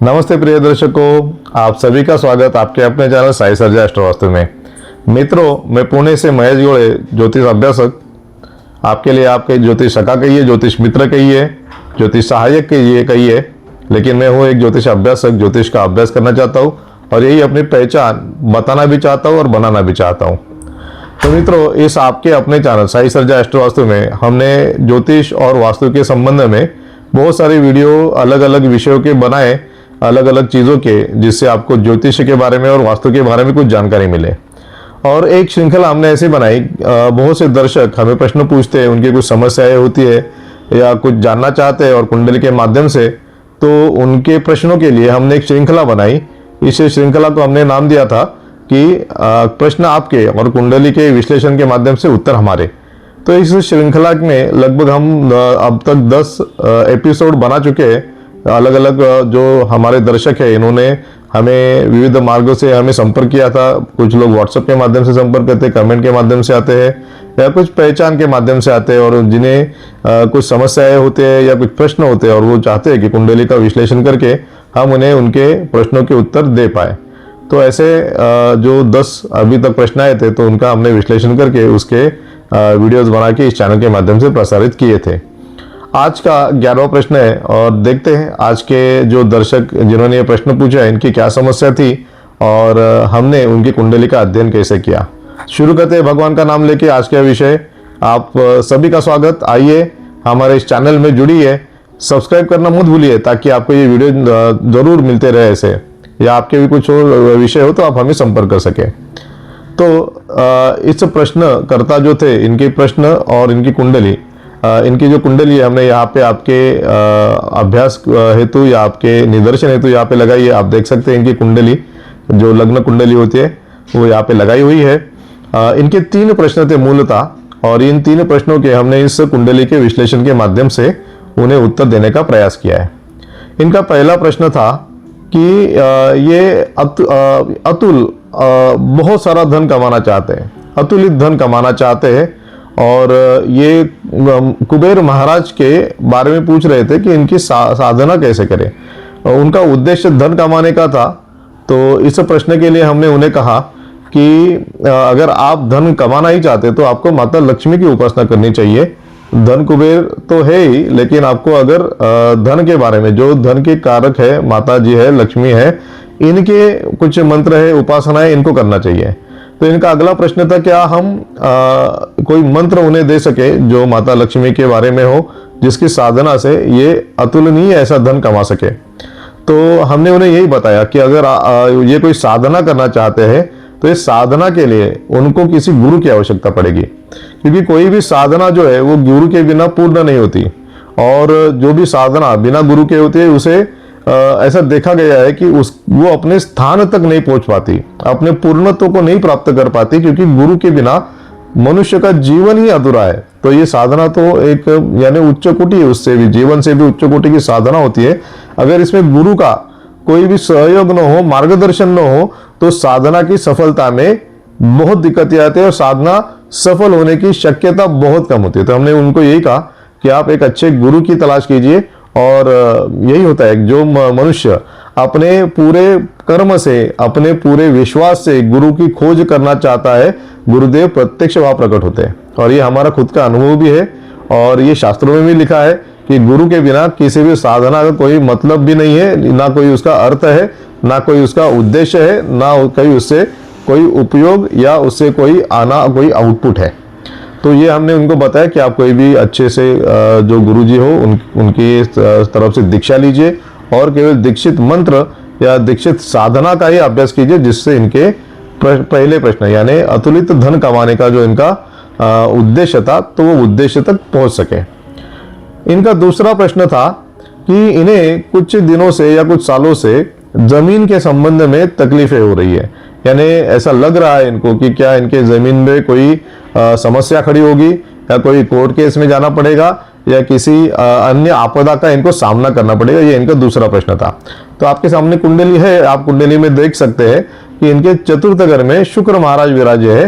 नमस्ते प्रिय दर्शकों, आप सभी का स्वागत आपके अपने चैनल साई सर्जा एस्ट्रोवास्तु में। मित्रों, मैं पुणे से महेश गोड़े, ज्योतिष अभ्यासक, आपके लिए आपके ज्योतिष सखा कहिए, ज्योतिष मित्र कहिए, ज्योतिष सहायक कहिए, लेकिन मैं हूँ एक ज्योतिष अभ्यासक। ज्योतिष का अभ्यास करना चाहता हूँ और यही अपनी पहचान बताना भी चाहता हूँ और बनाना भी चाहता हूँ। तो मित्रों, इस आपके अपने चैनल साई सर्जा एस्ट्रोवास्तु में हमने ज्योतिष और वास्तु के संबंध में बहुत सारी वीडियो अलग अलग विषयों के बनाए, अलग अलग चीज़ों के, जिससे आपको ज्योतिष के बारे में और वास्तु के बारे में कुछ जानकारी मिले। और एक श्रृंखला हमने ऐसी बनाई, बहुत से दर्शक हमें प्रश्न पूछते हैं, उनकी कुछ समस्याएं होती है या कुछ जानना चाहते हैं और कुंडली के माध्यम से, तो उनके प्रश्नों के लिए हमने एक श्रृंखला बनाई। इस श्रृंखला को हमने नाम दिया था कि प्रश्न आपके और कुंडली के विश्लेषण के माध्यम से उत्तर हमारे। तो इस श्रृंखला में लगभग हम अब तक 10 एपिसोड बना चुके हैं। अलग अलग जो हमारे दर्शक है, इन्होंने हमें विविध मार्गों से हमें संपर्क किया था। कुछ लोग व्हाट्सएप के माध्यम से संपर्क करते हैं, कमेंट के माध्यम से आते हैं, या कुछ पहचान के माध्यम से आते हैं, और जिन्हें कुछ समस्याएं होते हैं या कुछ प्रश्न होते हैं और वो चाहते हैं कि कुंडली का विश्लेषण करके हम उन्हें उनके प्रश्नों के उत्तर दे पाए। तो ऐसे जो 10 अभी तक प्रश्न आए थे, तो उनका हमने विश्लेषण करके उसके वीडियोज बना के इस चैनल के माध्यम से प्रसारित किए थे। आज का 11वां प्रश्न है और देखते हैं आज के जो दर्शक जिन्होंने ये प्रश्न पूछा है, इनकी क्या समस्या थी और हमने उनकी कुंडली का अध्ययन कैसे किया। शुरू करते हैं भगवान का नाम लेके आज का विषय। आप सभी का स्वागत। आइए हमारे इस चैनल में जुड़िए, सब्सक्राइब करना मत भूलिए ताकि आपको ये वीडियो जरूर मिलते रहे ऐसे, या आपके भी कुछ और विषय हो तो आप हमें संपर्क कर सके। तो इस प्रश्नकर्ता जो थे, इनके प्रश्न और इनकी कुंडली, इनकी जो कुंडली है हमने यहाँ पे आपके अभ्यास हेतु या आपके निदर्शन हेतु यहाँ पे लगाई है। आप देख सकते हैं इनकी कुंडली, जो लग्न कुंडली होती है वो यहाँ पे लगाई हुई है। इनके 3 प्रश्न थे मूलतः, और इन 3 प्रश्नों के हमने इस कुंडली के विश्लेषण के माध्यम से उन्हें उत्तर देने का प्रयास किया है। इनका पहला प्रश्न था कि ये अतुल बहुत सारा धन कमाना चाहते हैं, अतुलित धन कमाना चाहते हैं, और ये कुबेर महाराज के बारे में पूछ रहे थे कि इनकी साधना कैसे करें। उनका उद्देश्य धन कमाने का था। तो इस प्रश्न के लिए हमने उन्हें कहा कि अगर आप धन कमाना ही चाहते तो आपको माता लक्ष्मी की उपासना करनी चाहिए। धन कुबेर तो है ही, लेकिन आपको अगर धन के बारे में, जो धन के कारक है, माता जी है, लक्ष्मी है, इनके कुछ मंत्र है, उपासनाएं, इनको करना चाहिए। तो इनका अगला प्रश्न था, क्या हम कोई मंत्र उन्हें दे सके जो माता लक्ष्मी के बारे में हो, जिसकी साधना से ये अतुलनीय ऐसा धन कमा सके। तो हमने उन्हें यही बताया कि अगर ये कोई साधना करना चाहते हैं तो इस साधना के लिए उनको किसी गुरु की आवश्यकता पड़ेगी, क्योंकि कोई भी साधना जो है वो गुरु के बिना पूर्ण नहीं होती, और जो भी साधना बिना गुरु के होती है उसे ऐसा देखा गया है कि वो अपने स्थान तक नहीं पहुंच पाती, अपने पूर्णत्व को नहीं प्राप्त कर पाती, क्योंकि गुरु के बिना मनुष्य का जीवन ही अधूरा है। तो ये साधना तो एक यानी उच्च कोटि, उससे भी, जीवन से भी उच्च कोटि की साधना होती है। अगर इसमें गुरु का कोई भी सहयोग न हो, मार्गदर्शन न हो, तो साधना की सफलता में बहुत दिक्कतें आती है और साधना सफल होने की शक्यता बहुत कम होती है। तो हमने उनको यही कहा कि आप एक अच्छे गुरु की तलाश कीजिए, और यही होता है जो मनुष्य अपने पूरे कर्म से, अपने पूरे विश्वास से गुरु की खोज करना चाहता है, गुरुदेव प्रत्यक्ष वहां प्रकट होते हैं। और ये हमारा खुद का अनुभव भी है, और ये शास्त्रों में भी लिखा है कि गुरु के बिना किसी भी साधना का कोई मतलब भी नहीं है, ना कोई उसका अर्थ है, ना कोई उसका उद्देश्य है, ना कहीं उससे कोई उपयोग या उससे कोई कोई आउटपुट है। तो ये हमने उनको बताया कि आप कोई भी अच्छे से जो गुरुजी हो उनकी तरफ से दीक्षा लीजिए, और केवल दीक्षित मंत्र या दीक्षित साधना का ही अभ्यास कीजिए, जिससे इनके पहले प्रश्न यानी अतुलित धन कमाने का जो इनका उद्देश्य था, तो वो उद्देश्य तक पहुंच सके। इनका दूसरा प्रश्न था कि इन्हें कुछ दिनों से या कुछ सालों से जमीन के संबंध में तकलीफें हो रही है, यानी ऐसा लग रहा है इनको कि क्या इनके जमीन में कोई समस्या खड़ी होगी, या कोई कोर्ट केस में जाना पड़ेगा, या किसी अन्य आपदा का इनको सामना करना पड़ेगा। ये इनका दूसरा प्रश्न था। तो आपके सामने कुंडली है, आप कुंडली में देख सकते हैं कि इनके चतुर्थ घर में शुक्र महाराज विराजे है,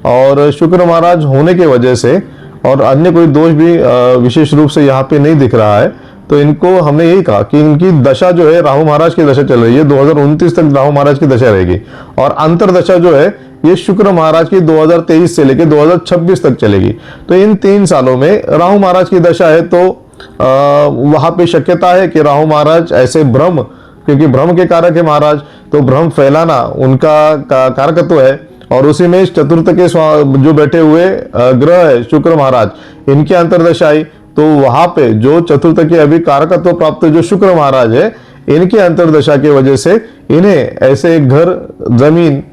और शुक्र महाराज होने की वजह से और अन्य कोई दोष भी विशेष रूप से यहाँ पे नहीं दिख रहा है। तो इनको हमने यही कहा कि इनकी दशा जो है, राहु महाराज की दशा चल रही है, 2029 तक राहु महाराज की दशा रहेगी। और अंतरदशा जो है ये शुक्र महाराज की 2023 से लेकर 2026 तक चलेगी। तो इन 3 सालों में राहु महाराज की दशा है, तो वहां पे शक्यता है कि राहु महाराज ऐसे भ्रम, क्योंकि भ्रम के कारक है महाराज, तो भ्रम फैलाना उनका कारकत्व है। और उसी में चतुर्थ के जो बैठे हुए ग्रह है शुक्र महाराज, इनके अंतरदशा आई, तो वहां पे जो चतुर्थ के अभी कारकत्व प्राप्त जो शुक्र महाराज है, इनके अंतरदशा की वजह से इन्हें ऐसे घर, जमीन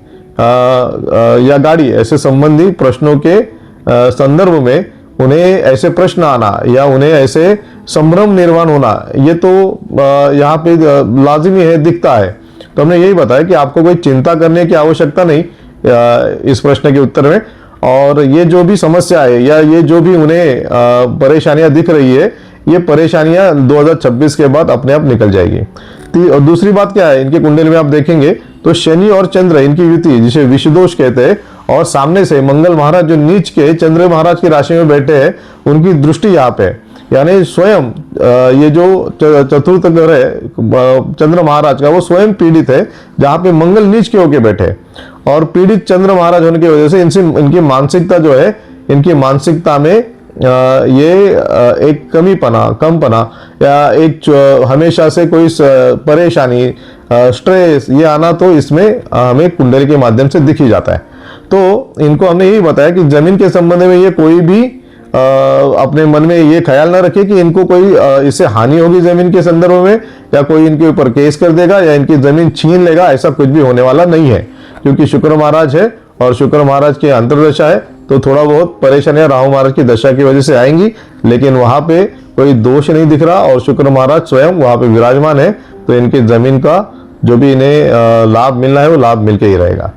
या गाड़ी ऐसे संबंधी प्रश्नों के संदर्भ में उन्हें ऐसे प्रश्न आना या उन्हें ऐसे संभ्रम निर्माण होना, ये तो यहाँ पे लाजिमी है, दिखता है। तो हमने यही बताया कि आपको कोई चिंता करने की आवश्यकता नहीं इस प्रश्न के उत्तर में। और ये जो भी समस्या है या ये जो भी उन्हें परेशानियां दिख रही है, ये परेशानियां 2026 के बाद अपने आप निकल जाएगी। और दूसरी बात क्या है, इनके कुंडली में आप देखेंगे तो शनि और चंद्र इनकी युति, जिसे विषदोष कहते हैं, और सामने से मंगल महाराज जो नीच के चंद्र महाराज की राशि में बैठे हैं, उनकी दृष्टि यहाँ पे, यानी स्वयं ये जो चतुर्थ ग्रह है चंद्र महाराज का, वो स्वयं पीड़ित है, जहाँ पे मंगल नीच के होके बैठे। और पीड़ित चंद्र महाराज होने की वजह से इनकी मानसिकता जो है, इनकी मानसिकता में ये एक कमपना या एक हमेशा से कोई परेशानी, स्ट्रेस ये आना, तो इसमें हमें कुंडली के माध्यम से दिख ही जाता है। तो इनको हमने यही बताया कि जमीन के संबंध में ये कोई भी अपने मन में ये ख्याल ना रखे कि इनको कोई इससे हानि होगी जमीन के संदर्भ में, या कोई इनके ऊपर केस कर देगा या इनकी जमीन छीन लेगा, ऐसा कुछ भी होने वाला नहीं है। क्योंकि शुक्र महाराज है और शुक्र महाराज की अंतर्दशा है, तो थोड़ा बहुत परेशानियां राहु महाराज की दशा की वजह से आएंगी, लेकिन वहां पे कोई दोष नहीं दिख रहा और शुक्र महाराज स्वयं वहां पे विराजमान है, तो इनकी जमीन का जो भी इन्हें लाभ मिलना है वो लाभ मिलके ही रहेगा।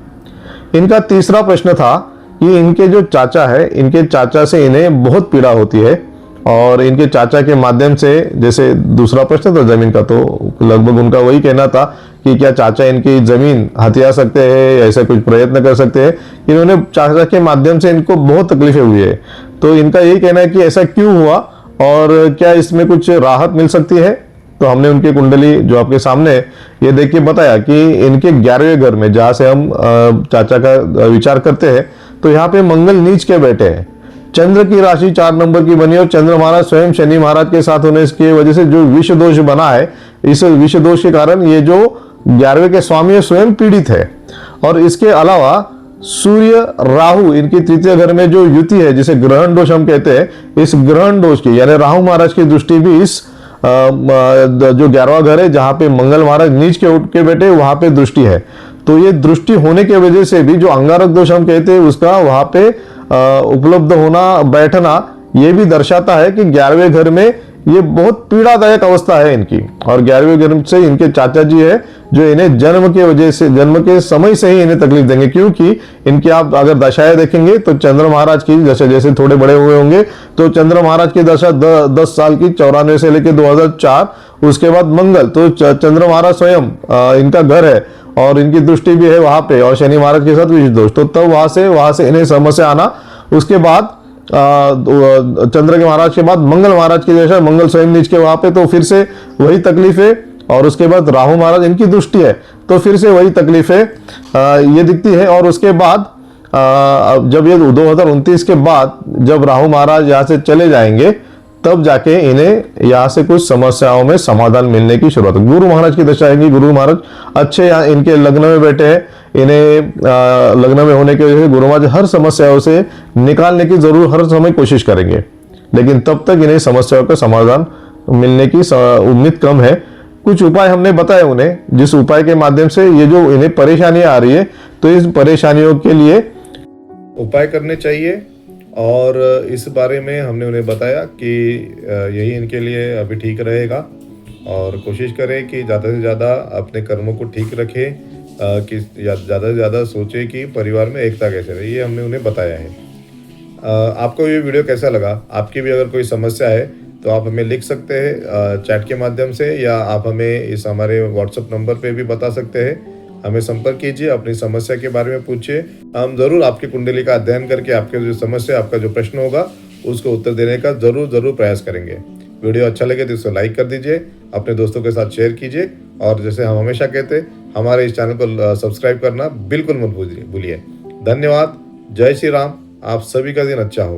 इनका तीसरा प्रश्न था कि इनके जो चाचा है, इनके चाचा से इन्हें बहुत पीड़ा होती है, और इनके चाचा के माध्यम से, जैसे दूसरा प्रश्न था जमीन का, तो लगभग उनका वही कहना था कि क्या चाचा इनकी जमीन हथिया सकते हैं, ऐसा कुछ प्रयत्न कर सकते हैं। इन्होंने चाचा के माध्यम से इनको बहुत तकलीफें हुई है, तो इनका यही कहना है कि ऐसा क्यों हुआ और क्या इसमें कुछ राहत मिल सकती है। तो हमने उनकी कुंडली जो आपके सामने ये देख के बताया कि इनके 11वें घर में, जहां से हम चाचा का विचार करते हैं, तो यहाँ पे मंगल नीच के बैठे हैं, चंद्र की राशि 4 नंबर की बनी और चंद्र महाराज स्वयं शनि महाराज के साथ होने की वजह से जो विष दोष बना है, इस विष दोष के कारण ये जो 11वें के स्वामी है स्वयं पीड़ित है। और इसके अलावा सूर्य राहु इनकी तृतीय घर में जो युति है, जिसे ग्रहण दोष हम कहते हैं, इस ग्रहण दोष की यानी राहु महाराज की दृष्टि भी इस जो 11वां घर है जहां पे मंगल महाराज नीच के उठ के बैठे, वहां पे दृष्टि है। तो ये दृष्टि होने की वजह से भी जो अंगारक दोष हम कहते हैं उसका वहां पे उपलब्ध होना, बैठना, ये भी दर्शाता है कि 11वें घर में ये बहुत पीड़ादायक अवस्था है इनकी। और 11वें घर से इनके चाचा जी है जो इन्हें जन्म के वजह से, जन्म के समय से ही इन्हें तकलीफ देंगे, क्योंकि इनकी आप अगर दशाएं देखेंगे तो चंद्र महाराज की दशा जैसे थोड़े बड़े हुए होंगे, तो चंद्र महाराज की दशा 10 साल की 94 से लेकर 2004, उसके बाद मंगल, तो चंद्र महाराज स्वयं इनका घर है और इनकी दृष्टि भी है वहां पे, और शनि महाराज के साथ विष दोष, तो तब वहां से इन्हें समस्या आना। उसके बाद चंद्र के महाराज के बाद मंगल महाराज की दशा, मंगल स्वयं नीच के वहां पे, तो फिर से वही तकलीफें, और उसके बाद राहु महाराज इनकी दृष्टि है, तो फिर से वही तकलीफें ये दिखती है। और उसके बाद जब ये 2029 के बाद जब राहु महाराज यहाँ से चले जाएंगे, तब जाके इन्हें यहाँ से कुछ समस्याओं में समाधान मिलने की शुरुआत। गुरु महाराज की दशा आएगी, गुरु महाराज अच्छे यहाँ इनके लग्न में बैठे हैं, इन्हें लग्न में होने की वजह से गुरु महाराज हर समस्याओं से निकालने की जरूर हर समय कोशिश करेंगे, लेकिन तब तक इन्हें समस्याओं का समाधान मिलने की उम्मीद कम है। कुछ उपाय हमने बताए उन्हें, जिस उपाय के माध्यम से ये जो इन्हें परेशानियां आ रही है, तो इस परेशानियों के लिए उपाय करने चाहिए। और इस बारे में हमने उन्हें बताया कि यही इनके लिए अभी ठीक रहेगा, और कोशिश करें कि ज़्यादा से ज़्यादा अपने कर्मों को ठीक रखें, कि ज़्यादा से ज़्यादा सोचें कि परिवार में एकता कैसे रहे, ये हमने उन्हें बताया है। आपको ये वीडियो कैसा लगा? आपकी भी अगर कोई समस्या है तो आप हमें लिख सकते हैं चैट के माध्यम से, या आप हमें इस हमारे व्हाट्सएप नंबर पे भी बता सकते हैं। हमें संपर्क कीजिए, अपनी समस्या के बारे में पूछिए, हम जरूर आपकी कुंडली का अध्ययन करके आपके जो समस्या, आपका जो प्रश्न होगा उसको उत्तर देने का जरूर प्रयास करेंगे। वीडियो अच्छा लगे तो इसे लाइक कर दीजिए, अपने दोस्तों के साथ शेयर कीजिए और जैसे हम हमेशा कहते हमारे इस चैनल को सब्सक्राइब करना बिल्कुल मत भूलिए। धन्यवाद। जय श्री राम। आप सभी का दिन अच्छा हो।